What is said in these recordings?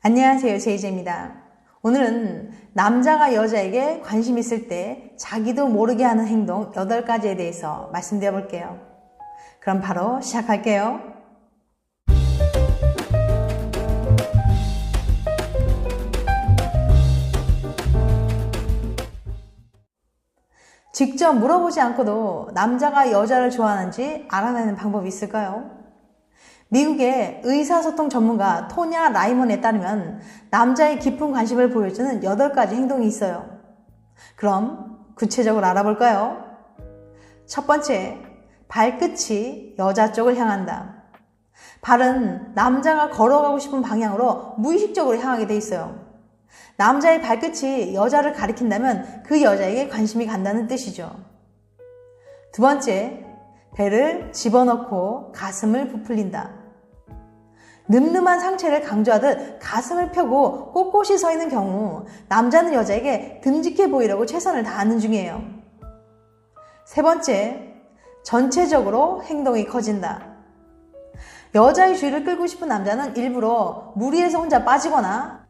안녕하세요, 제이제입니다. 오늘은 남자가 여자에게 관심 있을 때 자기도 모르게 하는 행동 8가지에 대해서 말씀드려 볼게요. 그럼 바로 시작할게요. 직접 물어보지 않고도 남자가 여자를 좋아하는지 알아내는 방법이 있을까요? 미국의 의사소통 전문가 토냐 라이먼에 따르면 남자의 깊은 관심을 보여주는 8가지 행동이 있어요. 그럼 구체적으로 알아볼까요? 첫 번째, 발끝이 여자 쪽을 향한다. 발은 남자가 걸어가고 싶은 방향으로 무의식적으로 향하게 돼 있어요. 남자의 발끝이 여자를 가리킨다면 그 여자에게 관심이 간다는 뜻이죠. 두 번째, 배를 집어넣고 가슴을 부풀린다. 늠름한 상체를 강조하듯 가슴을 펴고 꼿꼿이 서 있는 경우 남자는 여자에게 듬직해 보이려고 최선을 다하는 중이에요. 세 번째, 전체적으로 행동이 커진다. 여자의 주의를 끌고 싶은 남자는 일부러 무리해서 혼자 빠지거나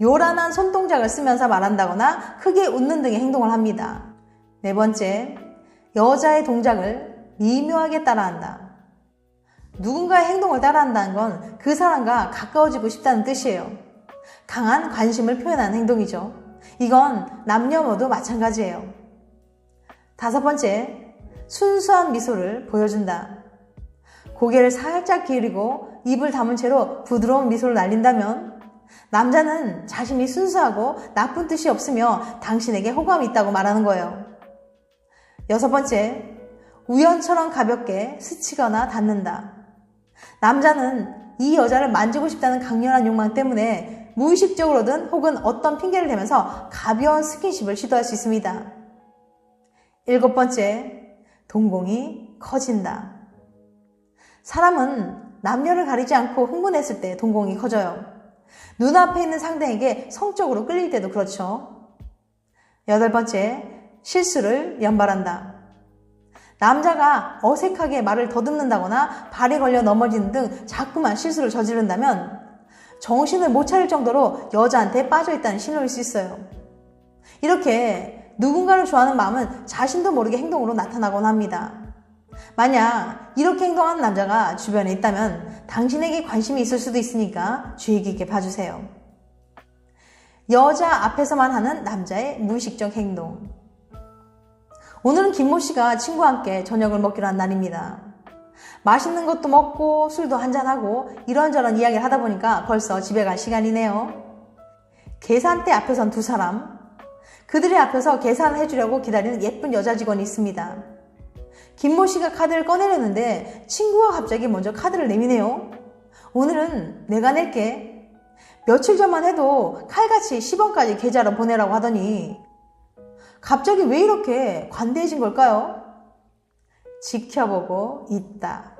요란한 손동작을 쓰면서 말한다거나 크게 웃는 등의 행동을 합니다. 네 번째, 여자의 동작을 미묘하게 따라한다. 누군가의 행동을 따라한다는 건 그 사람과 가까워지고 싶다는 뜻이에요. 강한 관심을 표현하는 행동이죠. 이건 남녀 모두 마찬가지예요. 다섯 번째, 순수한 미소를 보여준다. 고개를 살짝 기울이고 입을 다문 채로 부드러운 미소를 날린다면 남자는 자신이 순수하고 나쁜 뜻이 없으며 당신에게 호감이 있다고 말하는 거예요. 여섯 번째, 우연처럼 가볍게 스치거나 닿는다. 남자는 이 여자를 만지고 싶다는 강렬한 욕망 때문에 무의식적으로든 혹은 어떤 핑계를 대면서 가벼운 스킨십을 시도할 수 있습니다. 일곱 번째, 동공이 커진다. 사람은 남녀를 가리지 않고 흥분했을 때 동공이 커져요. 눈앞에 있는 상대에게 성적으로 끌릴 때도 그렇죠. 여덟 번째, 실수를 연발한다. 남자가 어색하게 말을 더듬는다거나 발에 걸려 넘어지는 등 자꾸만 실수를 저지른다면 정신을 못 차릴 정도로 여자한테 빠져있다는 신호일 수 있어요. 이렇게 누군가를 좋아하는 마음은 자신도 모르게 행동으로 나타나곤 합니다. 만약 이렇게 행동하는 남자가 주변에 있다면 당신에게 관심이 있을 수도 있으니까 주의 깊게 봐주세요. 여자 앞에서만 하는 남자의 무의식적 행동. 오늘은 김모 씨가 친구와 함께 저녁을 먹기로 한 날입니다. 맛있는 것도 먹고 술도 한잔하고 이런저런 이야기를 하다 보니까 벌써 집에 갈 시간이네요. 계산대 앞에 선 두 사람. 그들의 앞에서 계산을 해주려고 기다리는 예쁜 여자 직원이 있습니다. 김모 씨가 카드를 꺼내려는데 친구가 갑자기 먼저 카드를 내미네요. 오늘은 내가 낼게. 며칠 전만 해도 칼같이 10원까지 계좌로 보내라고 하더니 갑자기 왜 이렇게 관대해진 걸까요? 지켜보고 있다.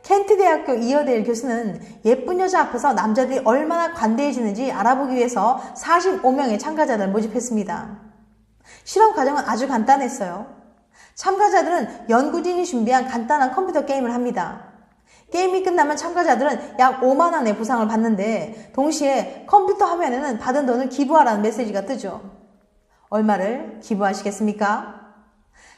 켄트 대학교 이어데일 교수는 예쁜 여자 앞에서 남자들이 얼마나 관대해지는지 알아보기 위해서 45명의 참가자들을 모집했습니다. 실험 과정은 아주 간단했어요. 참가자들은 연구진이 준비한 간단한 컴퓨터 게임을 합니다. 게임이 끝나면 참가자들은 약 5만 원의 보상을 받는데 동시에 컴퓨터 화면에는 받은 돈을 기부하라는 메시지가 뜨죠. 얼마를 기부하시겠습니까?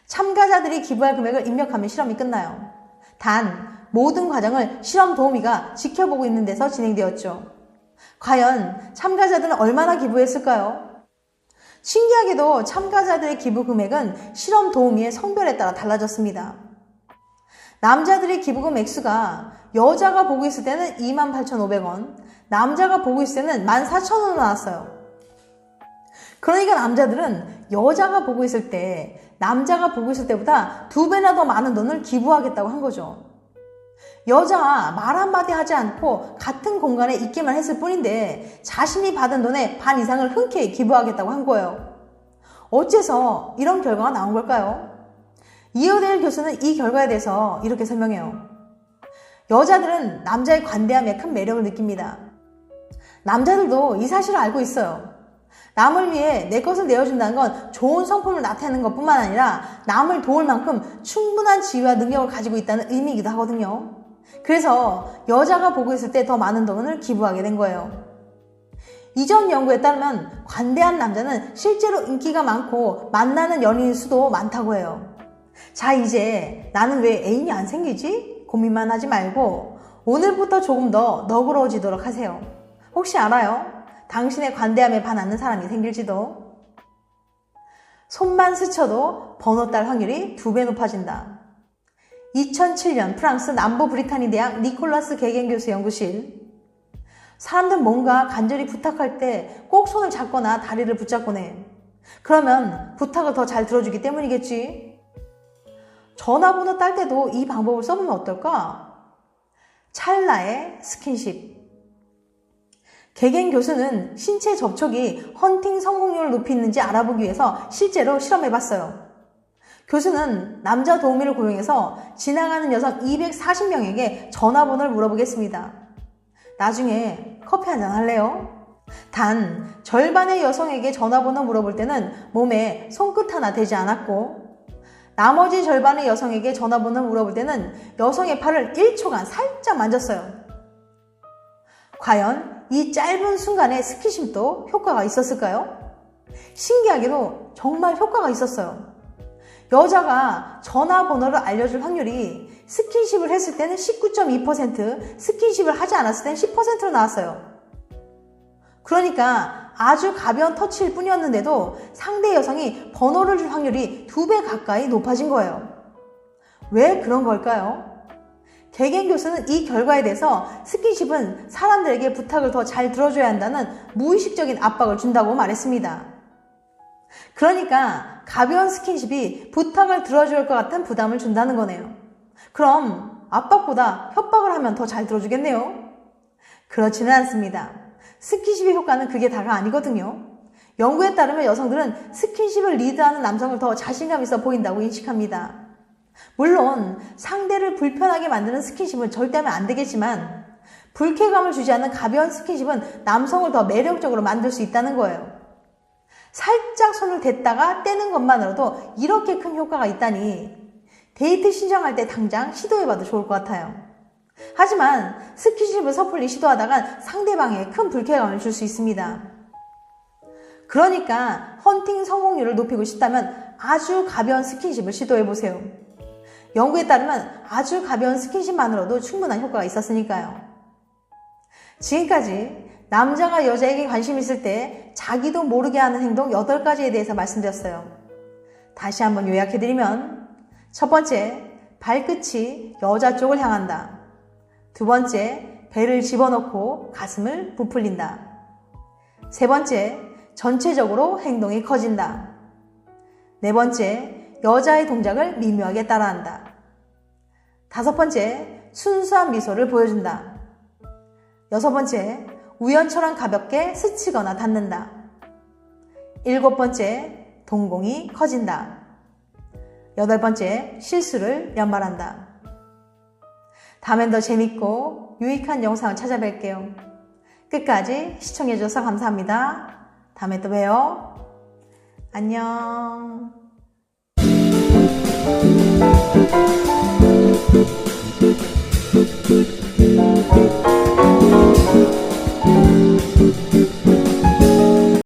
참가자들이 기부할 금액을 입력하면 실험이 끝나요. 단 모든 과정을 실험 도우미가 지켜보고 있는 데서 진행되었죠. 과연 참가자들은 얼마나 기부했을까요? 신기하게도 참가자들의 기부 금액은 실험 도우미의 성별에 따라 달라졌습니다. 남자들의 기부금 액수가 여자가 보고 있을 때는 28,500원, 남자가 보고 있을 때는 14,000원으로 나왔어요. 그러니까 남자들은 여자가 보고 있을 때, 남자가 보고 있을 때보다 2배나 더 많은 돈을 기부하겠다고 한 거죠. 여자 말 한마디 하지 않고 같은 공간에 있기만 했을 뿐인데 자신이 받은 돈의 반 이상을 흔쾌히 기부하겠다고 한 거예요. 어째서 이런 결과가 나온 걸까요? 이어데일 교수는 이 결과에 대해서 이렇게 설명해요. 여자들은 남자의 관대함에 큰 매력을 느낍니다. 남자들도 이 사실을 알고 있어요. 남을 위해 내 것을 내어준다는 건 좋은 성품을 나타내는 것뿐만 아니라 남을 도울 만큼 충분한 지위와 능력을 가지고 있다는 의미이기도 하거든요. 그래서 여자가 보고 있을 때 더 많은 돈을 기부하게 된 거예요. 이전 연구에 따르면 관대한 남자는 실제로 인기가 많고 만나는 연인의 수도 많다고 해요. 자, 이제 나는 왜 애인이 안 생기지? 고민만 하지 말고 오늘부터 조금 더 너그러워지도록 하세요. 혹시 알아요? 당신의 관대함에 반하는 사람이 생길지도. 손만 스쳐도 번호 딸 확률이 2배 높아진다. 2007년 프랑스 남부 브리타니 대학 니콜라스 개겐 교수 연구실. 사람들 뭔가 간절히 부탁할 때 꼭 손을 잡거나 다리를 붙잡곤 해. 그러면 부탁을 더 잘 들어주기 때문이겠지. 전화번호 딸 때도 이 방법을 써보면 어떨까? 찰나의 스킨십. 개겐 교수는 신체 접촉이 헌팅 성공률을 높이는지 알아보기 위해서 실제로 실험해봤어요. 교수는 남자 도우미를 고용해서 지나가는 여성 240명에게 전화번호를 물어보겠습니다. 나중에 커피 한잔 할래요? 단 절반의 여성에게 전화번호 물어볼 때는 몸에 손끝 하나 대지 않았고, 나머지 절반의 여성에게 전화번호 물어볼 때는 여성의 팔을 1초간 살짝 만졌어요. 과연 이 짧은 순간의 스킨십도 효과가 있었을까요? 신기하게도 정말 효과가 있었어요. 여자가 전화번호를 알려줄 확률이 스킨십을 했을 때는 19.2%, 스킨십을 하지 않았을 때는 10%로 나왔어요. 그러니까 아주 가벼운 터치일 뿐이었는데도 상대 여성이 번호를 줄 확률이 2배 가까이 높아진 거예요. 왜 그런 걸까요? 개겐 교수는 이 결과에 대해서 스킨십은 사람들에게 부탁을 더 잘 들어줘야 한다는 무의식적인 압박을 준다고 말했습니다. 그러니까 가벼운 스킨십이 부탁을 들어줄 것 같은 부담을 준다는 거네요. 그럼 압박보다 협박을 하면 더 잘 들어주겠네요? 그렇지는 않습니다. 스킨십의 효과는 그게 다가 아니거든요. 연구에 따르면 여성들은 스킨십을 리드하는 남성을 더 자신감 있어 보인다고 인식합니다. 물론 상대를 불편하게 만드는 스킨십은 절대 하면 안 되겠지만 불쾌감을 주지 않는 가벼운 스킨십은 남성을 더 매력적으로 만들 수 있다는 거예요. 살짝 손을 댔다가 떼는 것만으로도 이렇게 큰 효과가 있다니 데이트 신청할 때 당장 시도해봐도 좋을 것 같아요. 하지만 스킨십을 섣불리 시도하다간 상대방에 큰 불쾌감을 줄 수 있습니다. 그러니까 헌팅 성공률을 높이고 싶다면 아주 가벼운 스킨십을 시도해보세요. 연구에 따르면 아주 가벼운 스킨십만으로도 충분한 효과가 있었으니까요. 지금까지 남자가 여자에게 관심 있을 때 자기도 모르게 하는 행동 8가지에 대해서 말씀드렸어요. 다시 한번 요약해드리면, 첫 번째, 발끝이 여자 쪽을 향한다. 두 번째, 배를 집어넣고 가슴을 부풀린다. 세 번째, 전체적으로 행동이 커진다. 네 번째, 여자의 동작을 미묘하게 따라한다. 다섯 번째, 순수한 미소를 보여준다. 여섯 번째, 우연처럼 가볍게 스치거나 닿는다. 일곱 번째, 동공이 커진다. 여덟 번째, 실수를 연말한다. 다음엔 더 재밌고 유익한 영상을 찾아뵐게요. 끝까지 시청해주셔서 감사합니다. 다음에 또 봬요. 안녕.